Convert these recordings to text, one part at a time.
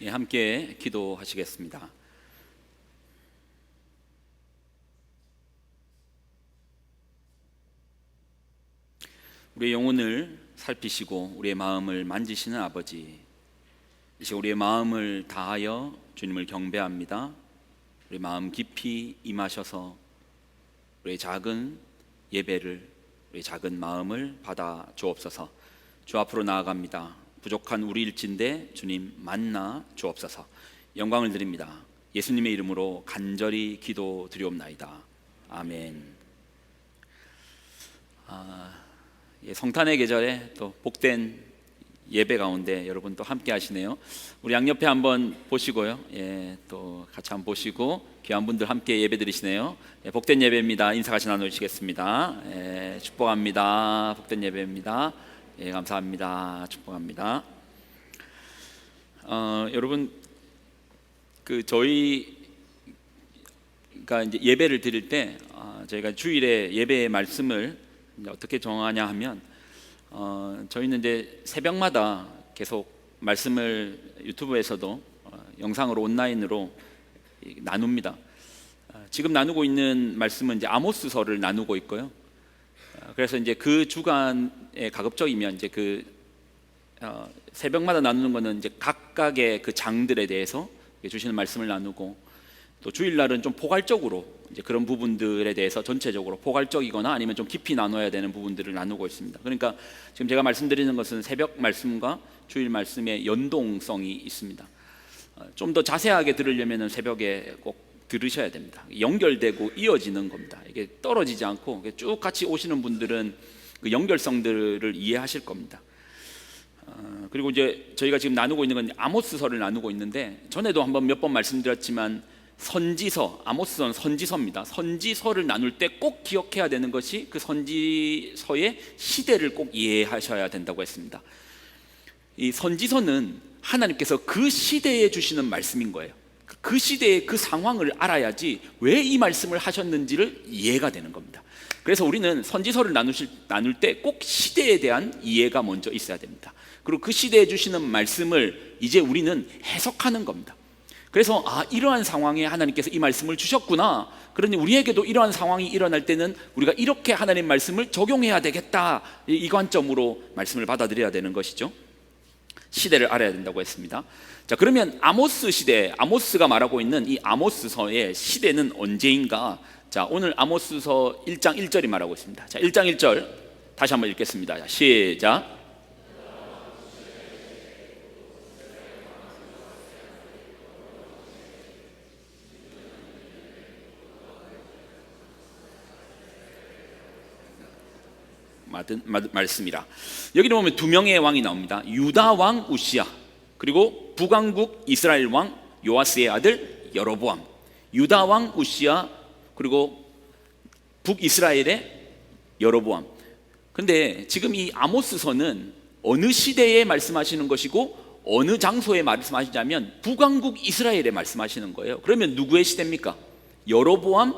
함께 기도하시겠습니다. 우리의 영혼을 살피시고 우리의 마음을 만지시는 아버지, 이제 우리의 마음을 다하여 주님을 경배합니다. 우리 마음 깊이 임하셔서 우리의 작은 예배를, 우리의 작은 마음을 받아 주옵소서. 주 앞으로 나아갑니다. 부족한 우리일진데 주님 만나 주옵소서. 영광을 드립니다. 예수님의 이름으로 간절히 기도드리옵나이다. 아멘. 성탄의 계절에 또 복된 예배 가운데 여러분 또 함께 하시네요. 우리 양옆에 한번 보시고요. 또 같이 한번 보시고 귀한 분들 함께 예배 드리시네요. 복된 예배입니다. 인사 같이 나누시겠습니다. 축복합니다. 복된 예배입니다. 감사합니다. 축복합니다. 여러분, 저희가 이제 예배를 드릴 때 저희가 주일에 예배의 말씀을 어떻게 정하냐 하면 저희는 이제 새벽마다 계속 말씀을 유튜브에서도 영상으로 온라인으로 나눕니다. 지금 나누고 있는 말씀은 이제 아모스서를 나누고 있고요. 그래서 이제 그 주간에 가급적이면 이제 새벽마다 나누는 거는 이제 각각의 그 장들에 대해서 주시는 말씀을 나누고, 또 주일날은 좀 포괄적으로 이제 그런 부분들에 대해서 전체적으로 포괄적이거나 아니면 좀 깊이 나눠야 되는 부분들을 나누고 있습니다. 그러니까 지금 제가 말씀드리는 것은 새벽 말씀과 주일 말씀의 연동성이 있습니다. 좀 더 자세하게 들으려면 새벽에 꼭 들으셔야 됩니다. 연결되고 이어지는 겁니다. 이게 떨어지지 않고 쭉 같이 오시는 분들은 그 연결성들을 이해하실 겁니다. 그리고 이제 저희가 지금 나누고 있는 건 아모스서를 나누고 있는데, 전에도 한번 몇 번 말씀드렸지만 선지서, 아모스서는 선지서입니다. 선지서를 나눌 때 꼭 기억해야 되는 것이 그 선지서의 시대를 꼭 이해하셔야 된다고 했습니다. 이 선지서는 하나님께서 그 시대에 주시는 말씀인 거예요. 그 시대의 그 상황을 알아야지 왜 이 말씀을 하셨는지를 이해가 되는 겁니다. 그래서 우리는 선지서를 나눌 때 꼭 시대에 대한 이해가 먼저 있어야 됩니다. 그리고 그 시대에 주시는 말씀을 이제 우리는 해석하는 겁니다. 그래서 이러한 상황에 하나님께서 이 말씀을 주셨구나, 그러니 우리에게도 이러한 상황이 일어날 때는 우리가 이렇게 하나님 말씀을 적용해야 되겠다, 이 관점으로 말씀을 받아들여야 되는 것이죠. 시대를 알아야 된다고 했습니다. 자, 그러면 아모스 시대, 아모스가 말하고 있는 이 아모스서의 시대는 언제인가? 자, 오늘 아모스서 1장 1절이 말하고 있습니다. 자, 1장 1절 다시 한번 읽겠습니다. 자, 시작. 말씀이라. 여기를 보면 두 명의 왕이 나옵니다. 유다 왕 우시야, 그리고 북왕국 이스라엘 왕 요아스의 아들 여로보암. 유다 왕 우시야, 그리고 북이스라엘의 여로보암. 근데 지금 이 아모스서는 어느 시대에 말씀하시는 것이고 어느 장소에 말씀하시냐면 북왕국 이스라엘에 말씀하시는 거예요. 그러면 누구의 시대입니까? 여로보암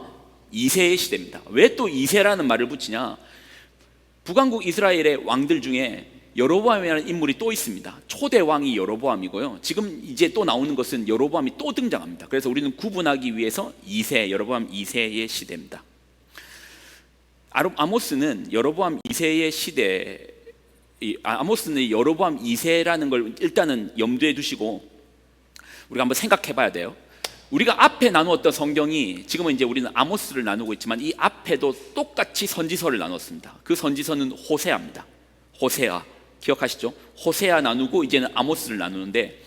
2세의 시대입니다. 왜 또 2세라는 말을 붙이냐? 북왕국 이스라엘의 왕들 중에 여로보암이라는 인물이 또 있습니다. 초대 왕이 여로보암이고요. 지금 이제 또 나오는 것은 여로보암이 또 등장합니다. 그래서 우리는 구분하기 위해서 2세, 여로보암 2세의 시대입니다. 아모스는 여로보암 2세의 시대, 아모스는 여로보암 2세라는 걸 일단은 염두에 두시고 우리가 한번 생각해 봐야 돼요. 우리가 앞에 나누었던 성경이, 지금은 이제 우리는 아모스를 나누고 있지만 이 앞에도 똑같이 선지서를 나눴습니다. 그 선지서는 호세아입니다. 호세아 기억하시죠? 호세아 나누고 이제는 아모스를 나누는데,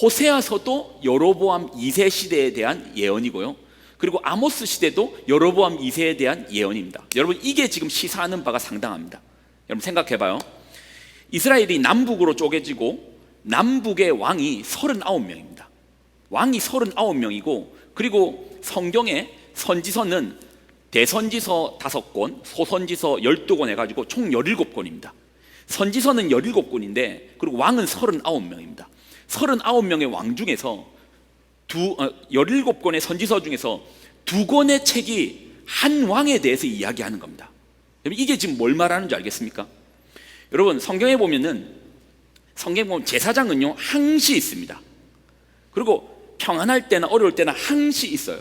호세아서도 여로보암 2세 시대에 대한 예언이고요, 그리고 아모스 시대도 여로보암 2세에 대한 예언입니다. 여러분, 이게 지금 시사하는 바가 상당합니다. 여러분 생각해 봐요. 이스라엘이 남북으로 쪼개지고 남북의 왕이 39명입니다. 왕이 39명이고, 그리고 성경의 선지서는 대선지서 5권, 소선지서 12권 해가지고 총 17권입니다. 선지서는 17권인데 그리고 왕은 39명입니다. 39명의 왕 중에서 17권의 선지서 중에서 2권의 책이 한 왕에 대해서 이야기하는 겁니다. 이게 지금 뭘 말하는 줄 알겠습니까? 여러분, 성경에 보면 제사장은요 항시 있습니다. 그리고 평안할 때나 어려울 때나 항시 있어요.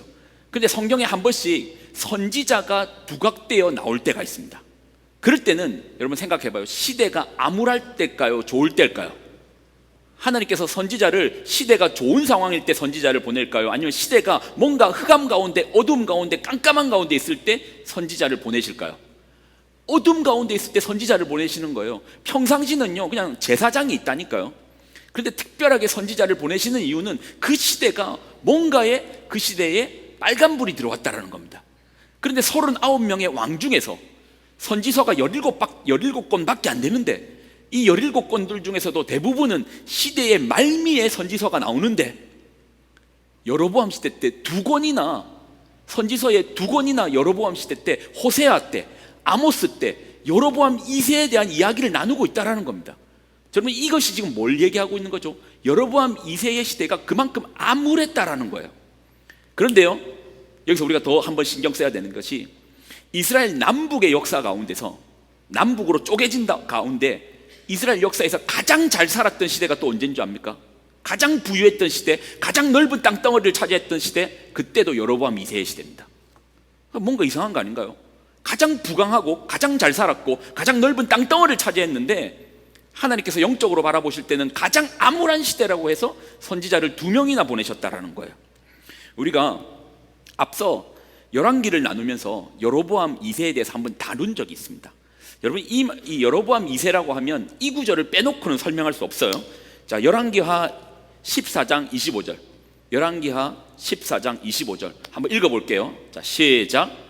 근데 성경에 한 번씩 선지자가 부각되어 나올 때가 있습니다. 그럴 때는 여러분 생각해봐요. 시대가 암울할 때일까요? 좋을 때일까요? 하나님께서 선지자를 시대가 좋은 상황일 때 선지자를 보낼까요? 아니면 시대가 뭔가 흑암 가운데, 어둠 가운데, 깜깜한 가운데 있을 때 선지자를 보내실까요? 어둠 가운데 있을 때 선지자를 보내시는 거예요. 평상시는요 그냥 제사장이 있다니까요. 그런데 특별하게 선지자를 보내시는 이유는 그 시대가 뭔가에, 그 시대에 빨간불이 들어왔다는 겁니다. 그런데 39명의 왕 중에서 선지서가 17권밖에 안 되는데, 이 17권들 중에서도 대부분은 시대의 말미에 선지서가 나오는데, 여로보암 시대 때 2권이나, 선지서에 2권이나 여로보암 시대 때, 호세아 때, 아모스 때 여로보암 2세에 대한 이야기를 나누고 있다는 겁니다. 여러분, 이것이 지금 뭘 얘기하고 있는 거죠? 여로보암 2세의 시대가 그만큼 암울했다라는 거예요. 그런데요, 여기서 우리가 더 한번 신경 써야 되는 것이, 이스라엘 남북의 역사 가운데서, 남북으로 쪼개진 가운데 이스라엘 역사에서 가장 잘 살았던 시대가 또 언제인 줄 압니까? 가장 부유했던 시대, 가장 넓은 땅덩어리를 차지했던 시대, 그때도 여로보암 2세의 시대입니다. 뭔가 이상한 거 아닌가요? 가장 부강하고 가장 잘 살았고 가장 넓은 땅덩어리를 차지했는데, 하나님께서 영적으로 바라보실 때는 가장 암울한 시대라고 해서 선지자를 2명이나 보내셨다라는 거예요. 우리가 앞서 열왕기를 나누면서 여로보암 2세에 대해서 한번 다룬 적이 있습니다. 여러분, 이 여로보암 2세라고 하면 이 구절을 빼놓고는 설명할 수 없어요. 자, 열왕기하 14장 25절, 열왕기하 14장 25절 한번 읽어볼게요. 자, 시작.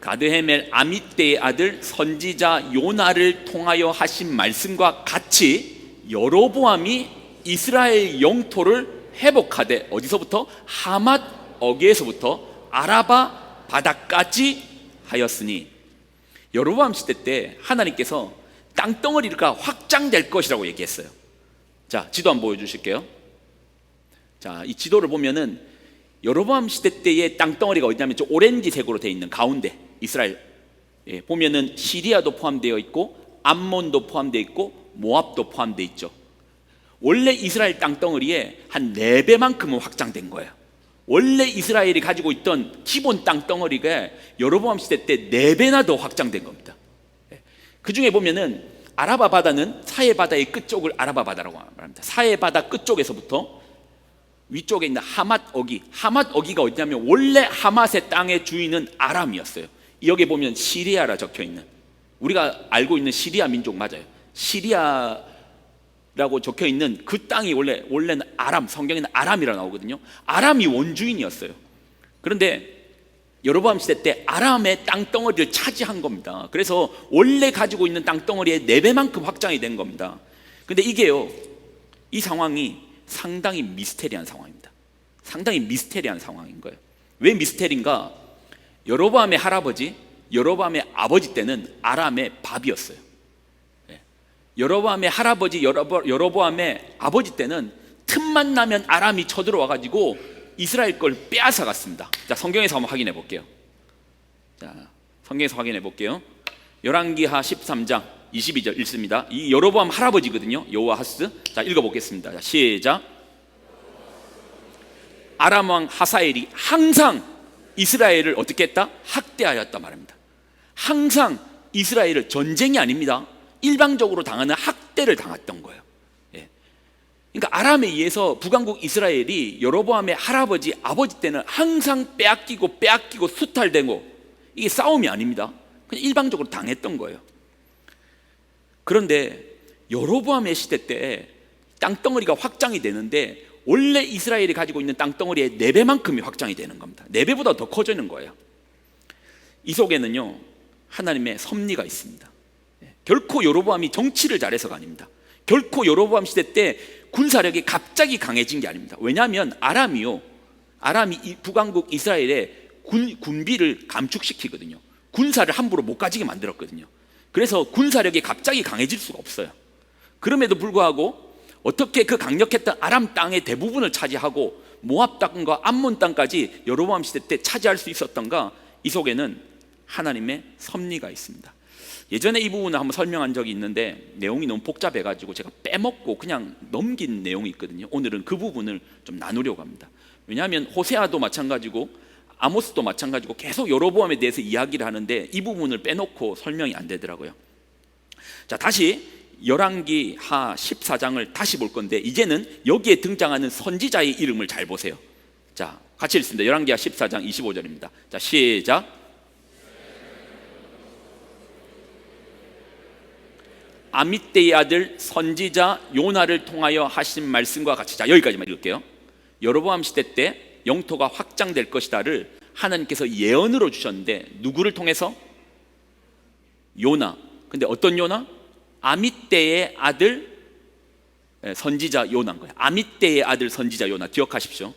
가드헤멜 아미떼의 아들 선지자 요나를 통하여 하신 말씀과 같이 여로보암이 이스라엘 영토를 회복하되, 어디서부터? 하맛 어귀에서부터 아라바 바다까지 하였으니, 여로보암 시대 때 하나님께서 땅덩어리가 확장될 것이라고 얘기했어요. 자, 지도 한번 보여주실게요. 자, 이 지도를 보면은 여로보암 시대 때의 땅덩어리가 어디냐면 저 오렌지색으로 되어 있는 가운데 이스라엘, 보면은 시리아도 포함되어 있고 암몬도 포함되어 있고 모압도 포함되어 있죠. 원래 이스라엘 땅덩어리에 한 4배만큼은 확장된 거예요. 원래 이스라엘이 가지고 있던 기본 땅덩어리가 여로보암 시대 때 4배나 더 확장된 겁니다. 그 중에 보면은 아라바 바다는 사해 바다의 끝쪽을 아라바 바다라고 말합니다. 사해 바다 끝쪽에서부터 위쪽에 있는 하맛 어기, 하맛 어기가 어디냐면 원래 하맛의 땅의 주인은 아람이었어요. 여기 보면 시리아라 적혀 있는, 우리가 알고 있는 시리아 민족 맞아요. 시리아라고 적혀 있는 그 땅이 원래는 아람, 성경에는 아람이라 나오거든요. 아람이 원주인이었어요. 그런데 여로보암 시대 때 아람의 땅덩어리를 차지한 겁니다. 그래서 원래 가지고 있는 땅덩어리의 4배만큼 확장이 된 겁니다. 근데 이게요, 이 상황이 상당히 미스테리한 상황입니다. 상당히 미스테리한 상황인 거예요. 왜 미스테리인가? 여로보암의 할아버지, 여로보암의 아버지 때는 아람의 밥이었어요. 여로보암의 할아버지, 여로보암의 아버지 때는 틈만 나면 아람이 쳐들어와 가지고 이스라엘 걸 빼앗아 갔습니다. 자, 성경에서 한번 확인해 볼게요. 자, 성경에서 확인해 볼게요. 열왕기하 13장 22절 읽습니다. 이 여로보암 할아버지거든요, 여호아하스. 자, 읽어보겠습니다. 자, 시작. 아람 왕 하사엘이 항상 이스라엘을 어떻게 했다? 학대하였다 말합니다. 항상 이스라엘을, 전쟁이 아닙니다, 일방적으로 당하는 학대를 당했던 거예요. 그러니까 아람에 의해서 북왕국 이스라엘이 여로보암의 할아버지, 아버지 때는 항상 빼앗기고 수탈되고, 이게 싸움이 아닙니다. 그냥 일방적으로 당했던 거예요. 그런데 여로보암의 시대 때 땅덩어리가 확장이 되는데, 원래 이스라엘이 가지고 있는 땅덩어리의 4배만큼이 확장이 되는 겁니다. 4배보다 더 커지는 거예요. 이 속에는요, 하나님의 섭리가 있습니다. 결코 여로보암이 정치를 잘해서가 아닙니다. 결코 여로보암 시대 때 군사력이 갑자기 강해진 게 아닙니다. 왜냐하면 아람이 북왕국 이스라엘의 군비를 감축시키거든요. 군사를 함부로 못 가지게 만들었거든요. 그래서 군사력이 갑자기 강해질 수가 없어요. 그럼에도 불구하고 어떻게 그 강력했던 아람 땅의 대부분을 차지하고 모압 땅과 암몬 땅까지 여로보암 시대 때 차지할 수 있었던가? 이 속에는 하나님의 섭리가 있습니다. 예전에 이 부분을 한번 설명한 적이 있는데 내용이 너무 복잡해가지고 제가 빼먹고 그냥 넘긴 내용이 있거든요. 오늘은 그 부분을 좀 나누려고 합니다. 왜냐하면 호세아도 마찬가지고 아모스도 마찬가지고 계속 여로보암에 대해서 이야기를 하는데 이 부분을 빼놓고 설명이 안 되더라고요. 자, 다시 열왕기 하 14장을 다시 볼 건데 이제는 여기에 등장하는 선지자의 이름을 잘 보세요. 자, 같이 읽습니다. 열왕기 하 14장 25절입니다. 자, 시작. 아미떼의 아들 선지자 요나를 통하여 하신 말씀과 같이, 자, 여기까지만 읽을게요. 여로보암 시대 때 영토가 확장될 것이다를 하나님께서 예언으로 주셨는데 누구를 통해서? 요나. 근데 어떤 요나? 아미떼의 아들 선지자 요나인 거예요. 아미떼의 아들 선지자 요나, 기억하십시오.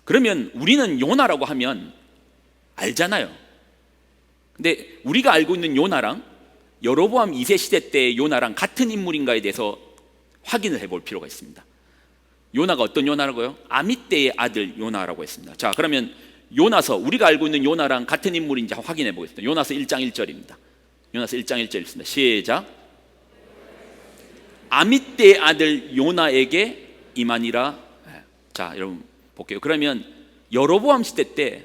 그러면 우리는 요나라고 하면 알잖아요. 근데 우리가 알고 있는 요나랑 여로보암 2세 시대 때의 요나랑 같은 인물인가에 대해서 확인을 해볼 필요가 있습니다. 요나가 어떤 요나라고요? 아미떼의 아들 요나라고 했습니다. 자, 그러면 요나서, 우리가 알고 있는 요나랑 같은 인물인지 확인해 보겠습니다. 요나서 1장 1절입니다. 요나서 1장 1절 읽습니다. 시작. 아미떼의 아들 요나에게 임하니라. 자, 여러분 볼게요. 그러면 여로보암 시대 때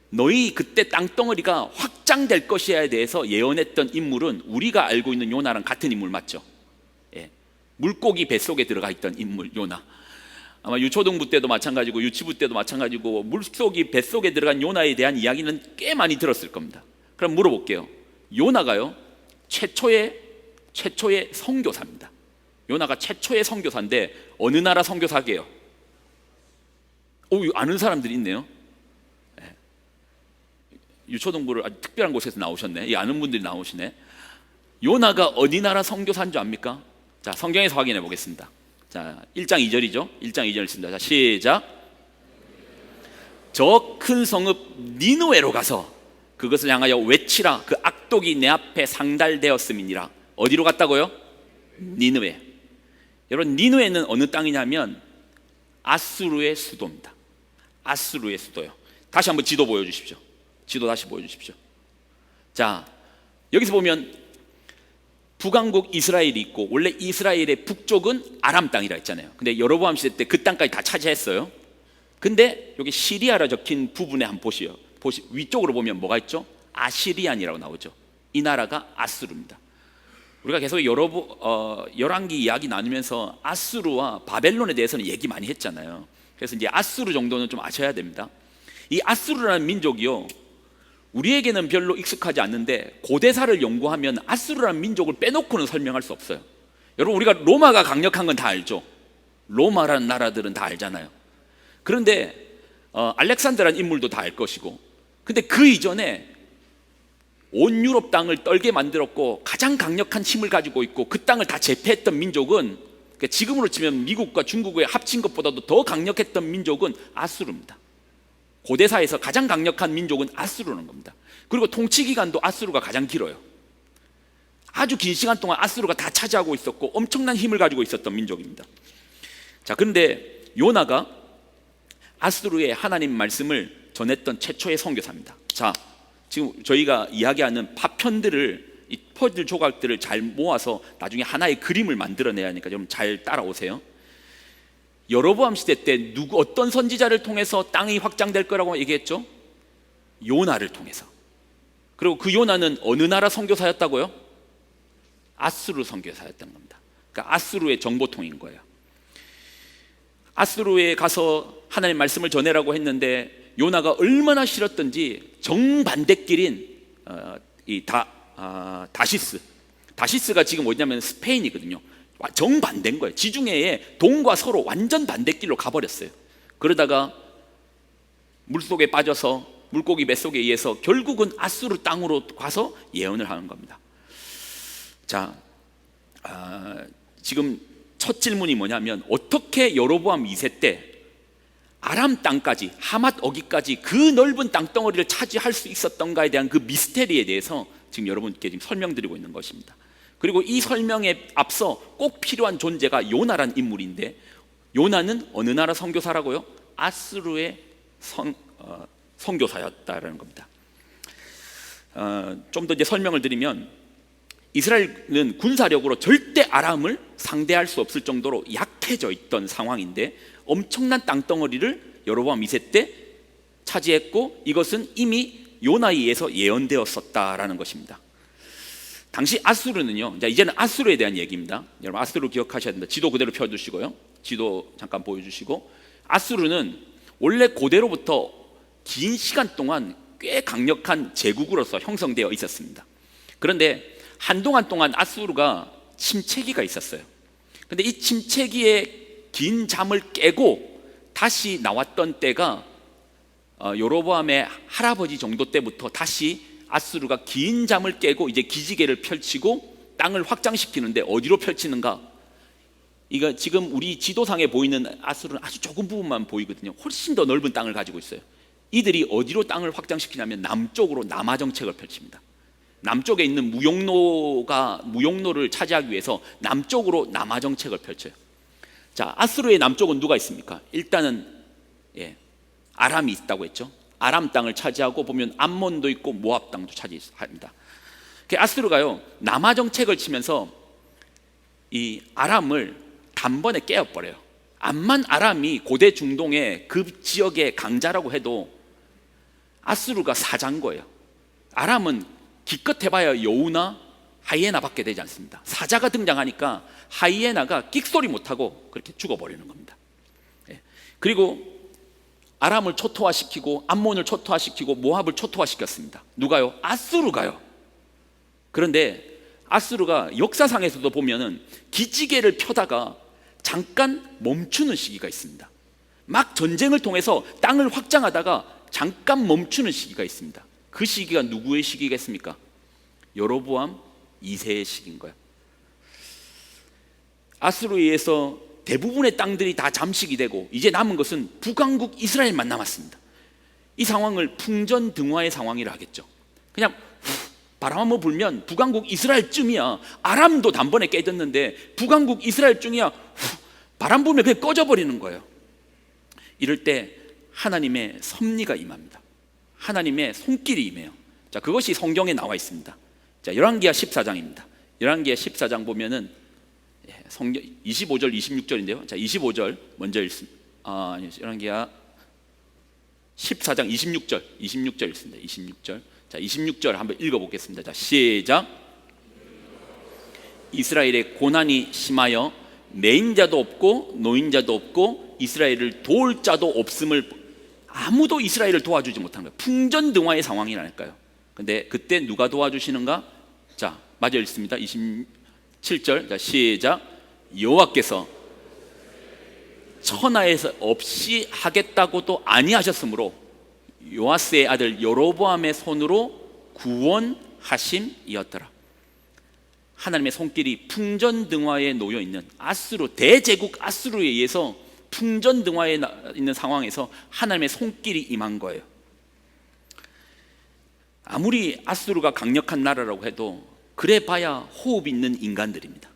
너희 그때 땅덩어리가 확장될 것이야에 대해서 예언했던 인물은 우리가 알고 있는 요나랑 같은 인물 맞죠? 예. 물고기 뱃속에 들어가 있던 인물 요나. 아마 유초등부 때도 마찬가지고 유치부 때도 마찬가지고 물속이 뱃속에 들어간 요나에 대한 이야기는 꽤 많이 들었을 겁니다. 그럼 물어볼게요. 요나가요 최초의 선교사입니다. 요나가 최초의 선교사인데 어느 나라 선교사게요? 아는 사람들이 있네요. 유초등부를 아주 특별한 곳에서 나오셨네. 이 아는 분들이 나오시네. 요나가 어디 나라 선교사인 줄 압니까? 자, 성경에서 확인해 보겠습니다. 자, 1장 2절이죠. 1장 2절 읽습니다. 자, 시작. 저 큰 성읍 니느웨로 가서 그것을 향하여 외치라. 그 악독이 내 앞에 상달되었음이니라. 어디로 갔다고요? 니느웨. 여러분, 니느웨는 어느 땅이냐면 아수르의 수도입니다. 아수르의 수도요. 다시 한번 지도 보여주십시오. 지도 다시 보여주십시오. 자, 여기서 보면 북왕국 이스라엘이 있고 원래 이스라엘의 북쪽은 아람 땅이라 했잖아요. 근데 여로보암 시대 때 그 땅까지 다 차지했어요. 근데 여기 시리아라 적힌 부분에 한번 보시요. 위쪽으로 보면 뭐가 있죠? 아시리안이라고 나오죠. 이 나라가 아수르입니다. 우리가 계속 열왕기 이야기 나누면서 아수르와 바벨론에 대해서는 얘기 많이 했잖아요. 그래서 이제 아수르 정도는 좀 아셔야 됩니다. 이 아수르라는 민족이요, 우리에게는 별로 익숙하지 않는데 고대사를 연구하면 아수르라는 민족을 빼놓고는 설명할 수 없어요. 여러분, 우리가 로마가 강력한 건 다 알죠. 로마라는 나라들은 다 알잖아요. 그런데 알렉산더라는 인물도 다 알 것이고, 근데 그 이전에 온 유럽 땅을 떨게 만들었고 가장 강력한 힘을 가지고 있고 그 땅을 다 제패했던 민족은, 지금으로 치면 미국과 중국의 합친 것보다도 더 강력했던 민족은 아수르입니다. 고대사에서 가장 강력한 민족은 아수르는 겁니다. 그리고 통치 기간도 아수르가 가장 길어요. 아주 긴 시간 동안 아수르가 다 차지하고 있었고 엄청난 힘을 가지고 있었던 민족입니다. 자, 그런데 요나가 아수르의 하나님 말씀을 전했던 최초의 선교사입니다. 자, 지금 저희가 이야기하는 파편들을, 이 퍼즐 조각들을 잘 모아서 나중에 하나의 그림을 만들어내야 하니까 좀 잘 따라오세요. 여로보암 시대 때 어떤 선지자를 통해서 땅이 확장될 거라고 얘기했죠? 요나를 통해서. 그리고 그 요나는 어느 나라 선교사였다고요? 아수르 선교사였던 겁니다. 그러니까 아수르의 정보통인 거예요. 아수르에 가서 하나님 말씀을 전해라고 했는데 요나가 얼마나 싫었던지 정반대길인 다시스가 지금 어디냐면 스페인이거든요. 정반대인 거예요. 지중해에 동과 서로 완전 반대길로 가버렸어요. 그러다가 물속에 빠져서 물고기 뱃속에 의해서 결국은 아수르 땅으로 가서 예언을 하는 겁니다. 자, 지금 첫 질문이 뭐냐면 어떻게 여로보암 2세 때 아람 땅까지, 하맛 어기까지 그 넓은 땅덩어리를 차지할 수 있었던가에 대한 그 미스테리에 대해서 지금 여러분께 지금 설명드리고 있는 것입니다. 그리고 이 설명에 앞서 꼭 필요한 존재가 요나란 인물인데, 요나는 어느 나라 선교사라고요? 아수르의 선교사였다라는 겁니다. 좀 더 이제 설명을 드리면 이스라엘은 군사력으로 절대 아람을 상대할 수 없을 정도로 약해져 있던 상황인데 엄청난 땅덩어리를 여로보암 2세 때 차지했고, 이것은 이미 요나에 의해서 예언되었었다라는 것입니다. 당시 아수르는요, 이제는 아수르에 대한 얘기입니다. 여러분 아수르 기억하셔야 됩니다. 지도 그대로 펴주시고요. 지도 잠깐 보여주시고, 아수르는 원래 고대로부터 긴 시간 동안 꽤 강력한 제국으로서 형성되어 있었습니다. 그런데 한동안 동안 아수르가 침체기가 있었어요. 그런데 이 침체기의 긴 잠을 깨고 다시 나왔던 때가 여로보암의 할아버지 정도 때부터 다시 아수르가 긴 잠을 깨고 이제 기지개를 펼치고 땅을 확장시키는데, 어디로 펼치는가? 이거 지금 우리 지도상에 보이는 아수르는 아주 조금 부분만 보이거든요. 훨씬 더 넓은 땅을 가지고 있어요. 이들이 어디로 땅을 확장시키냐면 남쪽으로 남하 정책을 펼칩니다. 남쪽에 있는 무용로를 차지하기 위해서 남쪽으로 남하 정책을 펼쳐요. 자, 아수르의 남쪽은 누가 있습니까? 일단은 아람이 있다고 했죠. 아람 땅을 차지하고 보면 암몬도 있고 모압 땅도 차지합니다. 아수르가요, 남하 정책을 치면서 이 아람을 단번에 깨어버려요. 암만 아람이 고대 중동의 그 지역의 강자라고 해도 아수르가 사자인 거예요. 아람은 기껏 해봐야 여우나 하이에나밖에 되지 않습니다. 사자가 등장하니까 하이에나가 끽소리 못하고 그렇게 죽어버리는 겁니다. 그리고 아람을 초토화시키고 암몬을 초토화시키고 모압을 초토화시켰습니다. 누가요? 아수르가요. 그런데 아수르가 역사상에서도 보면은 기지개를 펴다가 잠깐 멈추는 시기가 있습니다. 막 전쟁을 통해서 땅을 확장하다가 잠깐 멈추는 시기가 있습니다. 그 시기가 누구의 시기겠습니까? 여로보암 2세의 시기인 거예요. 아수르에 의해서 대부분의 땅들이 다 잠식이 되고 이제 남은 것은 북왕국 이스라엘만 남았습니다. 이 상황을 풍전등화의 상황이라 하겠죠. 그냥 바람 한번 불면 북왕국 이스라엘쯤이야. 아람도 단번에 깨졌는데 북왕국 이스라엘쯤이야. 바람 불면 그냥 꺼져버리는 거예요. 이럴 때 하나님의 섭리가 임합니다. 하나님의 손길이 임해요. 자, 그것이 성경에 나와 있습니다. 자, 열왕기하 14장입니다. 열왕기하 14장 보면은 성경 25절 26절인데요. 자, 25절 먼저 읽습니다. 열왕기하 14장 26절 읽습니다. 26절. 자, 26절 한번 읽어보겠습니다. 자, 시작. 이스라엘의 고난이 심하여 매인자도 없고 노인자도 없고 이스라엘을 도울 자도 없음을, 아무도 이스라엘을 도와주지 못한 거예요. 풍전등화의 상황이라니까요. 근데 그때 누가 도와주시는가? 자, 마저 읽습니다. 27절. 자, 시작. 여호와께서 천하에서 없이 하겠다고도 아니하셨으므로 요아스의 아들 여로보암의 손으로 구원하심이었더라. 하나님의 손길이 풍전등화에 놓여 있는 아수르, 대제국 아수르에 의해서 풍전등화에 있는 상황에서 하나님의 손길이 임한 거예요. 아무리 아수르가 강력한 나라라고 해도 그래 봐야 호흡 있는 인간들입니다.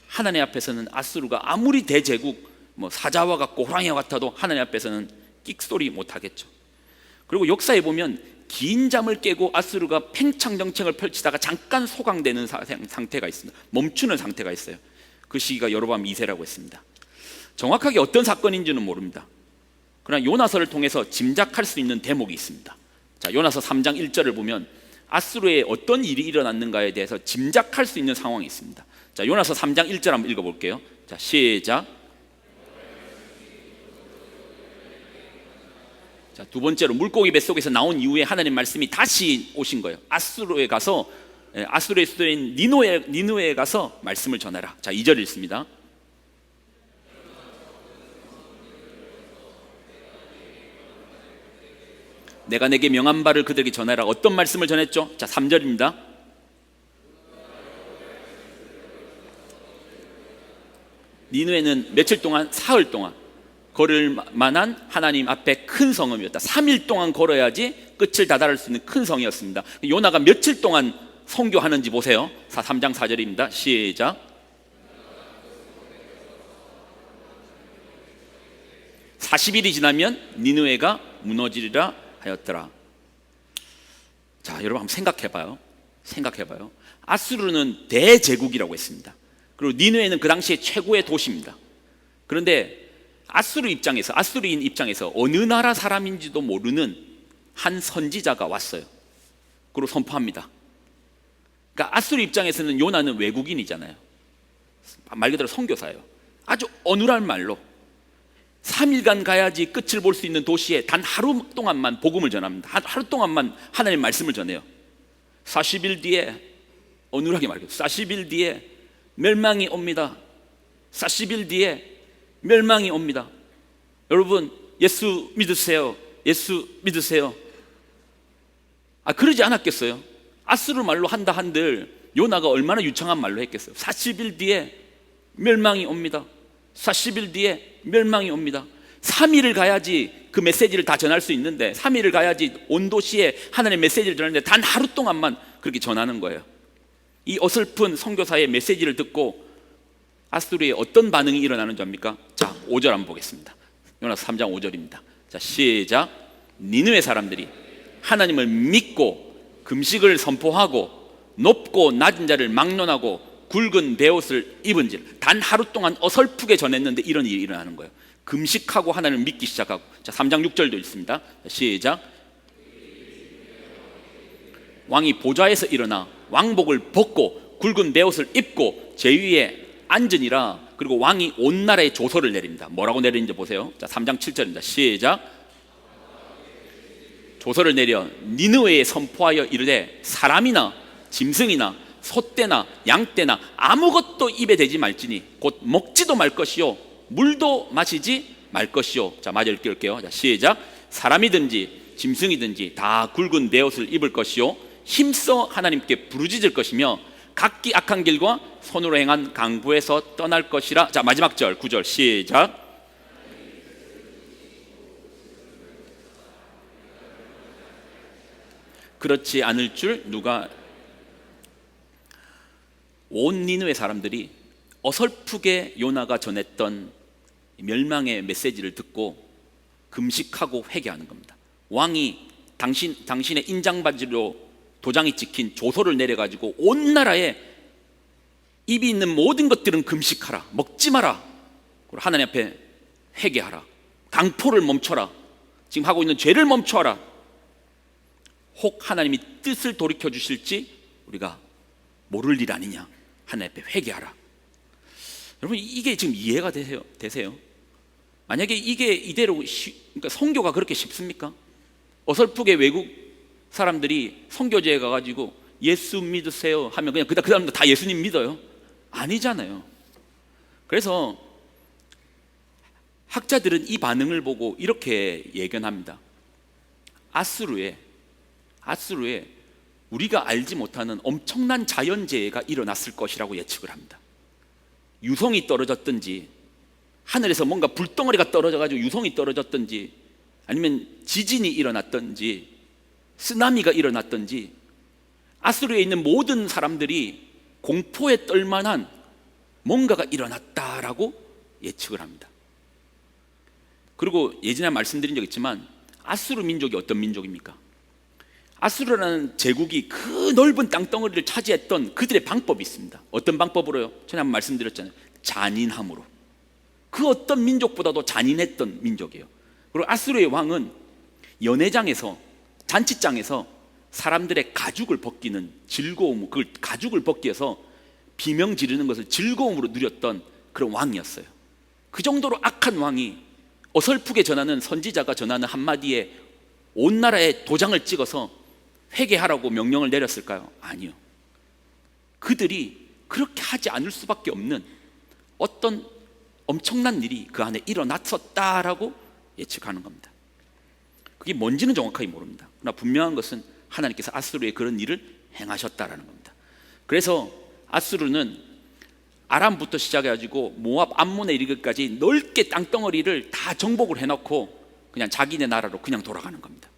하나님 앞에서는 아수르가 아무리 대제국 사자와 같고 호랑이와 같아도 하나님 앞에서는 끽소리 못하겠죠. 그리고 역사에 보면 긴 잠을 깨고 아수르가 팽창 정책을 펼치다가 잠깐 소강되는 상태가 있습니다. 멈추는 상태가 있어요. 그 시기가 여로보암 2세라고 했습니다. 정확하게 어떤 사건인지는 모릅니다. 그러나 요나서를 통해서 짐작할 수 있는 대목이 있습니다. 자, 요나서 3장 1절을 보면 아수르에 어떤 일이 일어났는가에 대해서 짐작할 수 있는 상황이 있습니다. 자, 요나서 3장 1절 한번 읽어볼게요. 자, 시작. 자, 두 번째로 물고기 뱃속에서 나온 이후에 하나님 말씀이 다시 오신 거예요. 아수르에 가서, 아수르의 수도인 니느웨에 가서 말씀을 전하라. 자, 2절 읽습니다. 내가 내게 명한 바를 그들에게 전하라. 어떤 말씀을 전했죠? 자, 3절입니다. 니느웨는 며칠 동안, 사흘 동안 걸을 만한 하나님 앞에 큰 성읍이었다. 3일 동안 걸어야지 끝을 다다를 수 있는 큰 성이었습니다. 요나가 며칠 동안 선교하는지 보세요. 3장 4절입니다. 시작. (40일이) 지나면 니느웨가 무너지리라 하였더라. 자, 여러분 한번 생각해 봐요. 생각해봐요. 아수르는 대제국이라고 했습니다. 그리고 니느웨는 그 당시에 최고의 도시입니다. 그런데 아수르인 입장에서 어느 나라 사람인지도 모르는 한 선지자가 왔어요. 그리고 선포합니다. 그러니까 아수르 입장에서는 요나는 외국인이잖아요. 말 그대로 선교사예요. 아주 어눌한 말로 3일간 가야지 끝을 볼 수 있는 도시에 단 하루 동안만 복음을 전합니다. 하루 동안만 하나님의 말씀을 전해요. 40일 뒤에, 어눌하게 말해요, 40일 뒤에 멸망이 옵니다. 40일 뒤에 멸망이 옵니다. 여러분, 예수 믿으세요. 예수 믿으세요. 그러지 않았겠어요? 아수르 말로 한다 한들 요나가 얼마나 유창한 말로 했겠어요? 40일 뒤에 멸망이 옵니다. 40일 뒤에 멸망이 옵니다. 3일을 가야지 그 메시지를 다 전할 수 있는데, 3일을 가야지 온 도시에 하나님의 메시지를 전하는데 단 하루 동안만 그렇게 전하는 거예요. 이 어설픈 선교사의 메시지를 듣고 아수르에 어떤 반응이 일어나는 줄 압니까? 자, 5절 한번 보겠습니다. 요나서 3장 5절입니다. 자, 시작. 니느웨 사람들이 하나님을 믿고 금식을 선포하고 높고 낮은 자를 막론하고 굵은 베옷을 입은지를, 단 하루 동안 어설프게 전했는데 이런 일이 일어나는 거예요. 금식하고 하나님을 믿기 시작하고. 자, 3장 6절도 있습니다. 시작. 왕이 보좌에서 일어나 왕복을 벗고 굵은 베옷을 입고 제위에 앉으니라. 그리고 왕이 온 나라에 조서를 내립니다. 뭐라고 내리는지 보세요. 자, 3장 7절입니다. 시작. 조서를 내려 니느웨에 선포하여 이르되 사람이나 짐승이나 소떼나 양떼나 아무것도 입에 대지 말지니 곧 먹지도 말 것이요 물도 마시지 말 것이요. 자, 마저 읽을게요. 자, 시작. 사람이든지 짐승이든지 다 굵은 베옷을 입을 것이요 힘써 하나님께 부르짖을 것이며 각기 악한 길과 손으로 행한 강부에서 떠날 것이라. 자, 마지막 절 9절 시작. 그렇지 않을 줄 누가. 온 니느웨 사람들이 어설프게 요나가 전했던 멸망의 메시지를 듣고 금식하고 회개하는 겁니다. 왕이 당신의 인장받이로 도장이 찍힌 조서를 내려가지고 온 나라에 입이 있는 모든 것들은 금식하라, 먹지 마라, 그리고 하나님 앞에 회개하라, 강포를 멈춰라, 지금 하고 있는 죄를 멈춰라. 혹 하나님이 뜻을 돌이켜 주실지 우리가 모를 일 아니냐. 하나님 앞에 회개하라. 여러분, 이게 지금 이해가 되세요? 만약에 이게 이대로 그러니까 선교가 그렇게 쉽습니까? 어설프게 외국 사람들이 선교지에 가가지고 예수 믿으세요 하면 그냥 그 다음부터 다 예수님 믿어요? 아니잖아요. 그래서 학자들은 이 반응을 보고 이렇게 예견합니다. 아수르에 우리가 알지 못하는 엄청난 자연재해가 일어났을 것이라고 예측을 합니다. 유성이 떨어졌든지, 하늘에서 뭔가 불덩어리가 떨어져가지고 유성이 떨어졌든지, 아니면 지진이 일어났든지, 쓰나미가 일어났든지, 아수르에 있는 모든 사람들이 공포에 떨 만한 뭔가가 일어났다라고 예측을 합니다. 그리고 예전에 말씀드린 적 있지만 아수르 민족이 어떤 민족입니까? 아수르라는 제국이 그 넓은 땅덩어리를 차지했던 그들의 방법이 있습니다. 어떤 방법으로요? 전에 한번 말씀드렸잖아요. 잔인함으로. 그 어떤 민족보다도 잔인했던 민족이에요. 그리고 아수르의 왕은 연회장에서, 잔치장에서 사람들의 가죽을 벗기는 즐거움, 그 가죽을 벗기 위해서 비명 지르는 것을 즐거움으로 누렸던 그런 왕이었어요. 그 정도로 악한 왕이 어설프게 전하는 선지자가 전하는 한마디에 온 나라에 도장을 찍어서 회개하라고 명령을 내렸을까요? 아니요. 그들이 그렇게 하지 않을 수밖에 없는 어떤 엄청난 일이 그 안에 일어났었다라고 예측하는 겁니다. 그게 뭔지는 정확하게 모릅니다. 그러나 분명한 것은 하나님께서 아수르에 그런 일을 행하셨다라는 겁니다. 그래서 아수르는 아람부터 시작해가지고 모압, 암몬에 이르기까지 넓게 땅덩어리를 다 정복을 해놓고 그냥 자기네 나라로 그냥 돌아가는 겁니다.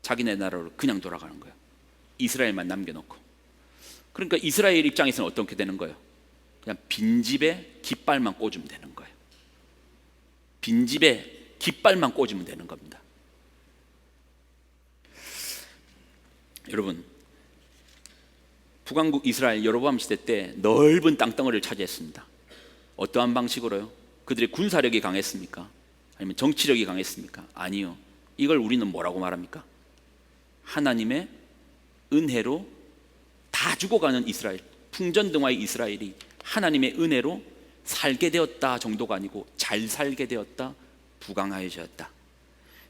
자기네 나라로 그냥 돌아가는 거예요. 이스라엘만 남겨놓고. 그러니까 이스라엘 입장에서는 어떻게 되는 거예요? 그냥 빈집에 깃발만 꽂으면 되는 거예요. 빈집에 깃발만 꽂으면 되는 겁니다. 여러분, 북왕국 이스라엘 여로보암 시대 때 넓은 땅덩어리를 차지했습니다. 어떠한 방식으로요? 그들의 군사력이 강했습니까? 아니면 정치력이 강했습니까? 아니요. 이걸 우리는 뭐라고 말합니까? 하나님의 은혜로 다 죽어가는 이스라엘, 풍전등화의 이스라엘이 하나님의 은혜로 살게 되었다 정도가 아니고 잘 살게 되었다, 부강하여졌다.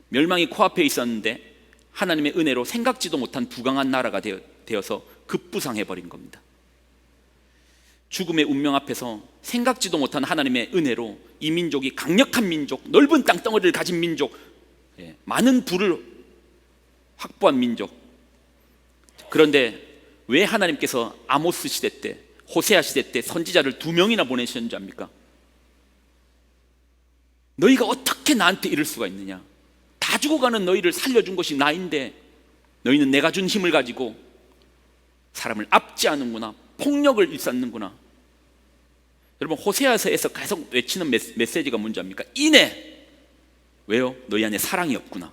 멸망이 코앞에 있었는데 하나님의 은혜로 생각지도 못한 부강한 나라가 되어서 급부상해버린 겁니다. 죽음의 운명 앞에서 생각지도 못한 하나님의 은혜로 이 민족이 강력한 민족, 넓은 땅덩어리를 가진 민족, 많은 부를 확보한 민족. 그런데 왜 하나님께서 아모스 시대 때, 호세아 시대 때 선지자를 2명이나 보내셨는지 압니까? 너희가 어떻게 나한테 이럴 수가 있느냐? 다 죽어가는 너희를 살려준 것이 나인데 너희는 내가 준 힘을 가지고 사람을 압제하는구나, 폭력을 일삼는구나. 여러분, 호세아서에서 계속 외치는 메시지가 뭔지 압니까? 인해. 왜요? 너희 안에 사랑이 없구나.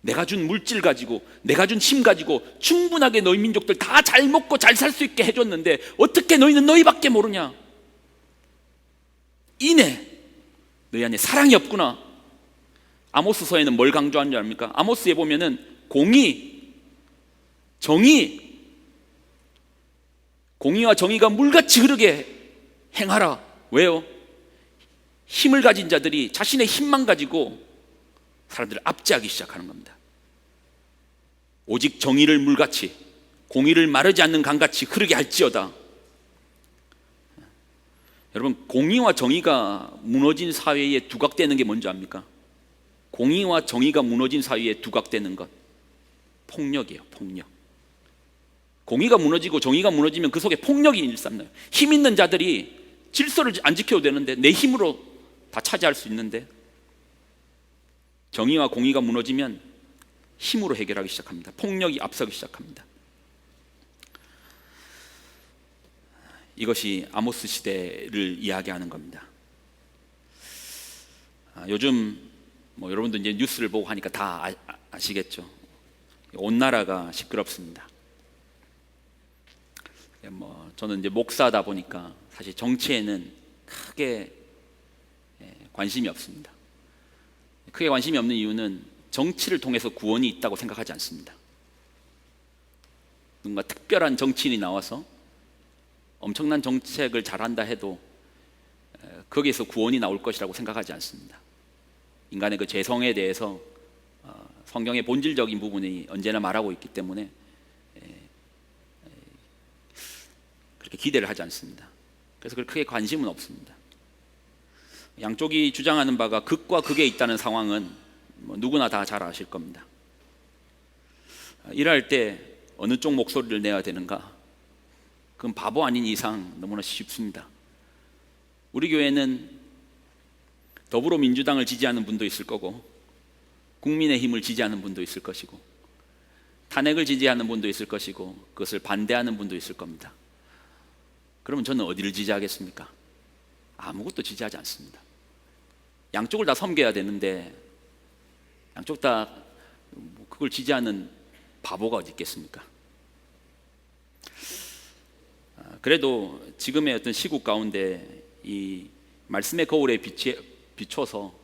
내가 준 물질 가지고, 내가 준 힘 가지고 충분하게 너희 민족들 다 잘 먹고 잘 살 수 있게 해줬는데 어떻게 너희는 너희밖에 모르냐? 인해. 너희 안에 사랑이 없구나. 아모스서에는 뭘 강조하는 줄 압니까? 아모스에 보면은 공의, 정의, 공의와 정의가 물같이 흐르게 행하라. 왜요? 힘을 가진 자들이 자신의 힘만 가지고 사람들을 압제하기 시작하는 겁니다. 오직 정의를 물같이, 공의를 마르지 않는 강같이 흐르게 할지어다. 여러분, 공의와 정의가 무너진 사회에 두각되는 게 뭔지 압니까? 공의와 정의가 무너진 사회에 두각되는 것, 폭력이에요. 폭력. 공의가 무너지고 정의가 무너지면 그 속에 폭력이 일삼나요. 힘 있는 자들이 질서를 안 지켜도 되는데 내 힘으로 다 차지할 수 있는데, 정의와 공의가 무너지면 힘으로 해결하기 시작합니다. 폭력이 앞서기 시작합니다. 이것이 아모스 시대를 이야기하는 겁니다. 요즘 여러분도 이제 뉴스를 보고 하니까 다 아시겠죠. 온 나라가 시끄럽습니다. 저는 이제 목사다 보니까 사실 정치에는 크게 관심이 없습니다. 크게 관심이 없는 이유는 정치를 통해서 구원이 있다고 생각하지 않습니다. 뭔가 특별한 정치인이 나와서 엄청난 정책을 잘한다 해도 거기에서 구원이 나올 것이라고 생각하지 않습니다. 인간의 그 죄성에 대해서 성경의 본질적인 부분이 언제나 말하고 있기 때문에 그렇게 기대를 하지 않습니다. 그래서 크게 관심은 없습니다. 양쪽이 주장하는 바가 극과 극에 있다는 상황은 누구나 다 잘 아실 겁니다. 일할 때 어느 쪽 목소리를 내야 되는가? 그건 바보 아닌 이상 너무나 쉽습니다. 우리 교회는 더불어민주당을 지지하는 분도 있을 거고, 국민의힘을 지지하는 분도 있을 것이고, 탄핵을 지지하는 분도 있을 것이고, 그것을 반대하는 분도 있을 겁니다. 그러면 저는 어디를 지지하겠습니까? 아무것도 지지하지 않습니다. 양쪽을 다 섬겨야 되는데 양쪽 다 그걸 지지하는 바보가 어디 있겠습니까? 그래도 지금의 어떤 시국 가운데 이 말씀의 거울에 비춰서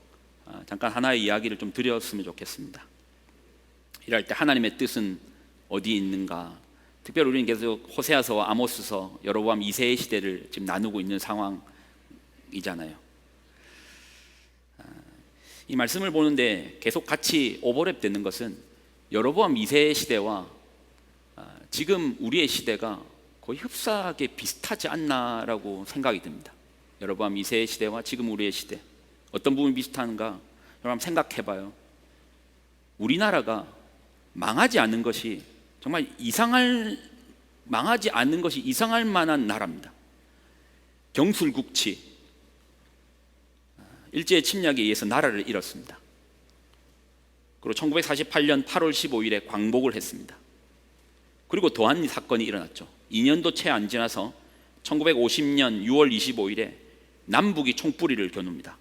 잠깐 하나의 이야기를 좀 드렸으면 좋겠습니다. 이럴 때 하나님의 뜻은 어디에 있는가? 특별히 우리는 계속 호세아서와 아모스서, 여로보암 2세의 시대를 지금 나누고 있는 상황이잖아요. 이 말씀을 보는데 계속 같이 오버랩 되는 것은 여로보암 2세의 시대와 지금 우리의 시대가 거의 흡사하게 비슷하지 않나라고 생각이 듭니다. 여로보암 2세의 시대와 지금 우리의 시대, 어떤 부분이 비슷한가? 여러분 생각해봐요. 우리나라가 망하지 않는 것이 정말 망하지 않는 것이 이상할 만한 나라입니다. 경술국치, 일제의 침략에 의해서 나라를 잃었습니다. 그리고 1948년 8월 15일에 광복을 했습니다. 그리고 도한 사건이 일어났죠. 2년도 채 안 지나서 1950년 6월 25일에 남북이 총뿌리를 겨눕니다.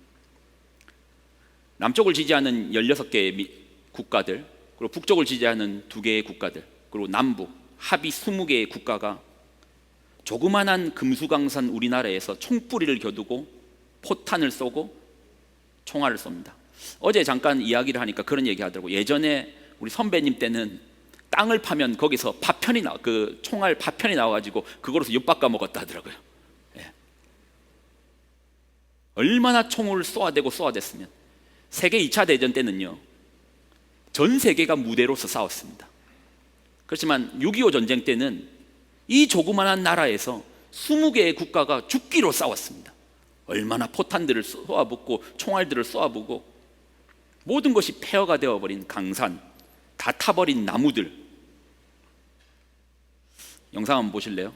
남쪽을 지지하는 16개의 국가들, 그리고 북쪽을 지지하는 2개의 국가들, 그리고 남북 합의 20개의 국가가 조그만한 금수강산 우리나라에서 총뿌리를 겨두고 포탄을 쏘고 총알을 쏩니다. 어제 잠깐 이야기를 하니까 그런 얘기 하더라고요. 예전에 우리 선배님 때는 땅을 파면 거기서 파편이 그 총알 파편이 나와가지고 그거로서 엿바꿔 먹었다 하더라고요. 예. 얼마나 총을 쏘아대고 쏘아댔으면. 세계 2차 대전 때는요, 전 세계가 무대로서 싸웠습니다. 그렇지만 6.25 전쟁 때는 이 조그만한 나라에서 20개의 국가가 죽기로 싸웠습니다. 얼마나 포탄들을 쏘아붓고 총알들을 쏘아붓고 모든 것이 폐허가 되어버린 강산, 다 타버린 나무들. 영상 한번 보실래요?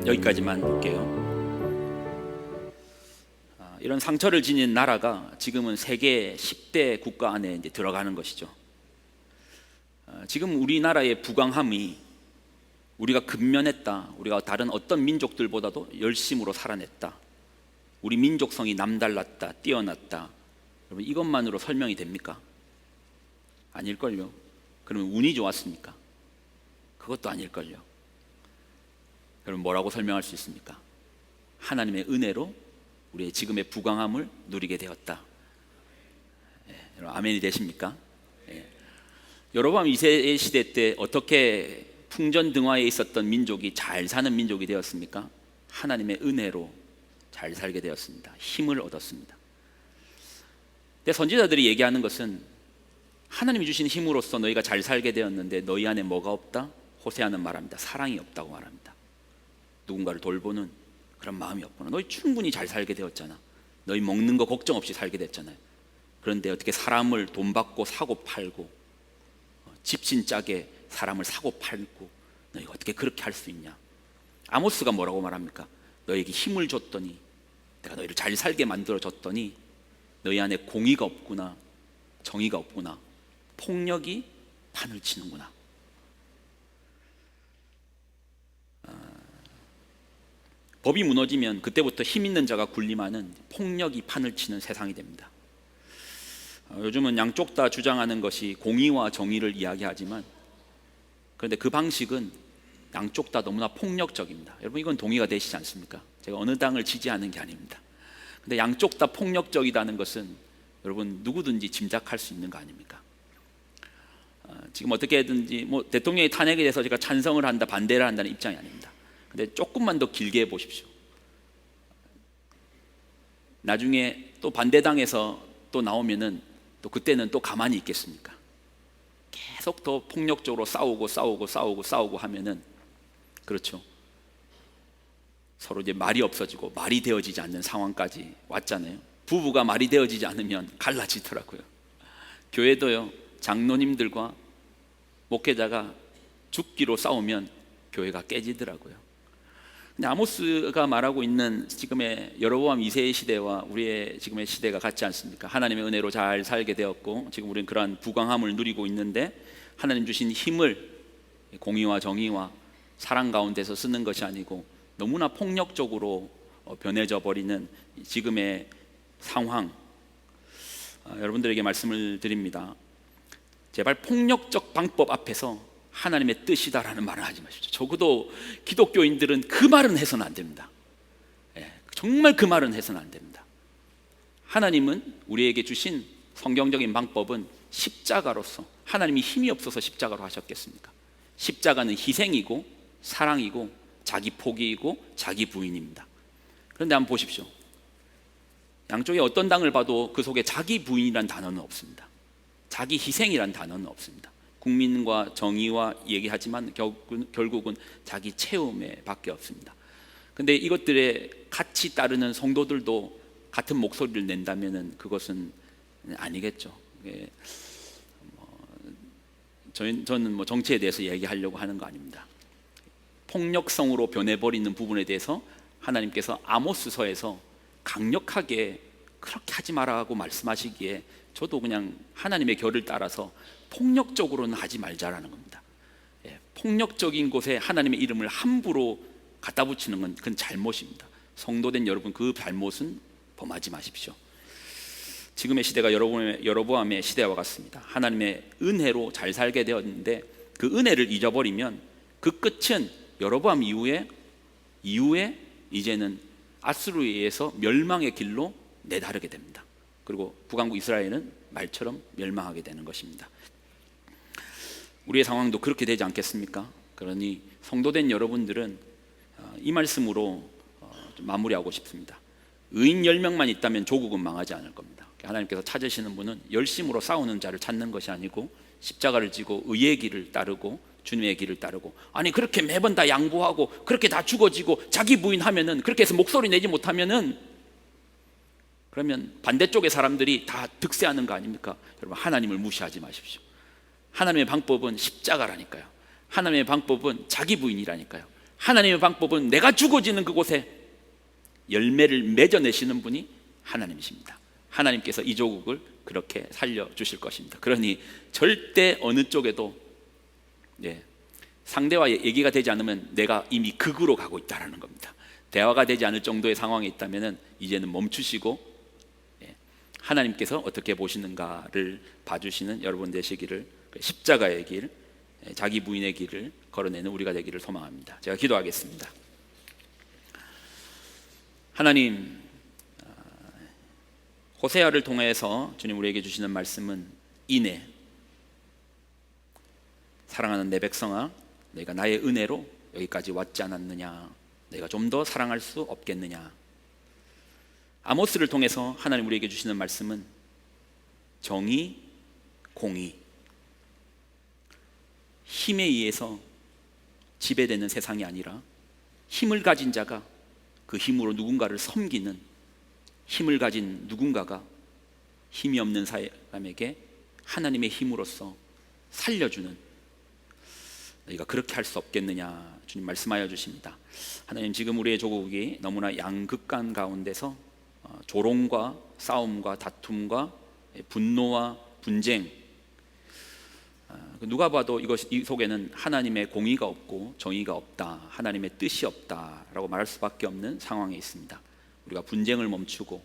여기까지만 볼게요. 이런 상처를 지닌 나라가 지금은 세계 10대 국가 안에 이제 들어가는 것이죠. 지금 우리나라의 부강함이 우리가 근면했다, 우리가 다른 어떤 민족들보다도 열심으로 살아냈다, 우리 민족성이 남달랐다, 뛰어났다, 여러분 이것만으로 설명이 됩니까? 아닐걸요. 그러면 운이 좋았습니까? 그것도 아닐걸요. 여러분 뭐라고 설명할 수 있습니까? 하나님의 은혜로 우리의 지금의 부강함을 누리게 되었다. 여러분 아멘이 되십니까? 여로보암 2세 시대 때 어떻게 풍전등화에 있었던 민족이 잘 사는 민족이 되었습니까? 하나님의 은혜로 잘 살게 되었습니다. 힘을 얻었습니다. 근데 선지자들이 얘기하는 것은 하나님이 주신 힘으로써 너희가 잘 살게 되었는데 너희 안에 뭐가 없다? 호세아는 말합니다. 사랑이 없다고 말합니다. 누군가를 돌보는 그런 마음이 없구나. 너희 충분히 잘 살게 되었잖아. 너희 먹는 거 걱정 없이 살게 됐잖아요. 그런데 어떻게 사람을 돈 받고 사고 팔고 집신짜게 사람을 사고 팔고 너희가 어떻게 그렇게 할 수 있냐? 아모스가 뭐라고 말합니까? 너희에게 힘을 줬더니, 내가 너희를 잘 살게 만들어 줬더니 너희 안에 공의가 없구나, 정의가 없구나, 폭력이 판을 치는구나. 법이 무너지면 그때부터 힘 있는 자가 군림하는 폭력이 판을 치는 세상이 됩니다. 요즘은 양쪽 다 주장하는 것이 공의와 정의를 이야기하지만, 그런데 그 방식은 양쪽 다 너무나 폭력적입니다. 여러분 이건 동의가 되시지 않습니까? 제가 어느 당을 지지하는 게 아닙니다. 근데 양쪽 다 폭력적이라는 것은 여러분 누구든지 짐작할 수 있는 거 아닙니까? 지금 어떻게든지 뭐 대통령의 탄핵에 대해서 제가 찬성을 한다, 반대를 한다는 입장이 아닙니다. 근데 조금만 더 길게 보십시오. 나중에 또 반대당에서 또 나오면은 또 그때는 또 가만히 있겠습니까? 계속 더 폭력적으로 싸우고 하면은, 그렇죠, 서로 이제 말이 없어지고 말이 되어지지 않는 상황까지 왔잖아요. 부부가 말이 되어지지 않으면 갈라지더라고요. 교회도요, 장로님들과 목회자가 죽기로 싸우면 교회가 깨지더라고요. 근데 아모스가 말하고 있는 지금의 여로보암 2세의 시대와 우리의 지금의 시대가 같지 않습니까? 하나님의 은혜로 잘 살게 되었고 지금 우리는 그러한 부강함을 누리고 있는데, 하나님 주신 힘을 공의와 정의와 사랑 가운데서 쓰는 것이 아니고 너무나 폭력적으로 변해져 버리는 지금의 상황, 여러분들에게 말씀을 드립니다. 제발 폭력적 방법 앞에서 하나님의 뜻이다라는 말을 하지 마십시오. 적어도 기독교인들은 그 말은 해서는 안 됩니다. 정말 그 말은 해서는 안 됩니다. 하나님은 우리에게 주신 성경적인 방법은 십자가로서, 하나님이 힘이 없어서 십자가로 하셨겠습니까? 십자가는 희생이고 사랑이고 자기 포기이고 자기 부인입니다. 그런데 한번 보십시오. 양쪽에 어떤 당을 봐도 그 속에 자기 부인이란 단어는 없습니다. 자기 희생이란 단어는 없습니다. 국민과 정의와 얘기하지만 결국은 자기 체험에 밖에 없습니다. 근데 이것들에 같이 따르는 성도들도 같은 목소리를 낸다면 그것은 아니겠죠. 저는 정치에 대해서 얘기하려고 하는 거 아닙니다. 폭력성으로 변해버리는 부분에 대해서 하나님께서 아모스서에서 강력하게 그렇게 하지 말라고 말씀하시기에 저도 그냥 하나님의 결을 따라서 폭력적으로는 하지 말자라는 겁니다. 폭력적인 곳에 하나님의 이름을 함부로 갖다 붙이는 건 그건 잘못입니다. 성도된 여러분, 그 잘못은 범하지 마십시오. 지금의 시대가 여로보암의 시대와 같습니다. 하나님의 은혜로 잘 살게 되었는데 그 은혜를 잊어버리면 그 끝은 여로보암 이후에 이제는 아수르에 의해서 멸망의 길로 내다르게 됩니다. 그리고 북왕국 이스라엘은 말처럼 멸망하게 되는 것입니다. 우리의 상황도 그렇게 되지 않겠습니까? 그러니 성도된 여러분들은 이 말씀으로 좀 마무리하고 싶습니다. 의인 10명만 있다면 조국은 망하지 않을 겁니다. 하나님께서 찾으시는 분은 열심으로 싸우는 자를 찾는 것이 아니고 십자가를 지고 의의 길을 따르고 주님의 길을 따르고, 아니 그렇게 매번 다 양보하고 그렇게 다 죽어지고 자기 부인하면은, 그렇게 해서 목소리 내지 못하면은 그러면 반대쪽의 사람들이 다 득세하는 거 아닙니까? 여러분, 하나님을 무시하지 마십시오. 하나님의 방법은 십자가라니까요. 하나님의 방법은 자기 부인이라니까요. 하나님의 방법은 내가 죽어지는 그곳에 열매를 맺어내시는 분이 하나님이십니다. 하나님께서 이 조국을 그렇게 살려주실 것입니다. 그러니 절대 어느 쪽에도 상대와 얘기가 되지 않으면 내가 이미 극으로 가고 있다는 겁니다. 대화가 되지 않을 정도의 상황에 있다면 이제는 멈추시고 하나님께서 어떻게 보시는가를 봐주시는 여러분 되시기를, 십자가의 길, 자기 부인의 길을 걸어내는 우리가 되기를 소망합니다. 제가 기도하겠습니다. 하나님, 호세아를 통해서 주님 우리에게 주시는 말씀은 인애, 사랑하는 내 백성아, 내가 나의 은혜로 여기까지 왔지 않았느냐, 내가 좀 더 사랑할 수 없겠느냐. 아모스를 통해서 하나님 우리에게 주시는 말씀은 정의, 공의, 힘에 의해서 지배되는 세상이 아니라 힘을 가진 자가 그 힘으로 누군가를 섬기는, 힘을 가진 누군가가 힘이 없는 사람에게 하나님의 힘으로써 살려주는, 너희가 그렇게 할 수 없겠느냐 주님 말씀하여 주십니다. 하나님, 지금 우리의 조국이 너무나 양극단 가운데서 조롱과 싸움과 다툼과 분노와 분쟁, 누가 봐도 이 속에는 하나님의 공의가 없고 정의가 없다, 하나님의 뜻이 없다라고 말할 수밖에 없는 상황에 있습니다. 우리가 분쟁을 멈추고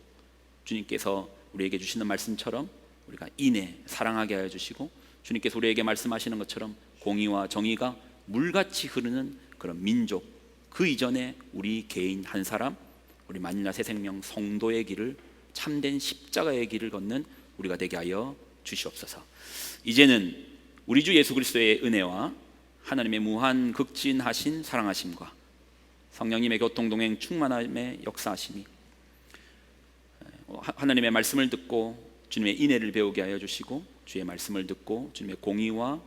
주님께서 우리에게 주시는 말씀처럼 우리가 인애, 사랑하게 하여 주시고, 주님께서 우리에게 말씀하시는 것처럼 공의와 정의가 물같이 흐르는 그런 민족, 그 이전에 우리 개인 한 사람, 우리 만민아 새 생명 성도의 길을, 참된 십자가의 길을 걷는 우리가 되게 하여 주시옵소서. 이제는 우리 주 예수 그리스도의 은혜와 하나님의 무한 극진하신 사랑하심과 성령님의 교통동행 충만함의 역사하심이 하나님의 말씀을 듣고 주님의 인애를 배우게 하여 주시고, 주의 말씀을 듣고 주님의 공의와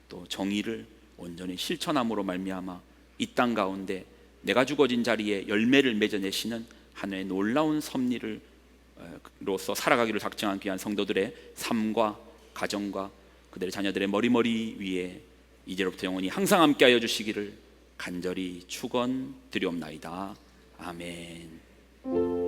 또 정의를 온전히 실천함으로 말미암아 이 땅 가운데 내가 죽어진 자리에 열매를 맺어내시는 하나님의 놀라운 섭리를 로서 살아가기를 작정한 귀한 성도들의 삶과 가정과 그들의 자녀들의 머리머리 위에 이제로부터 영원히 항상 함께 하여 주시기를 간절히 축원드리옵나이다. 아멘.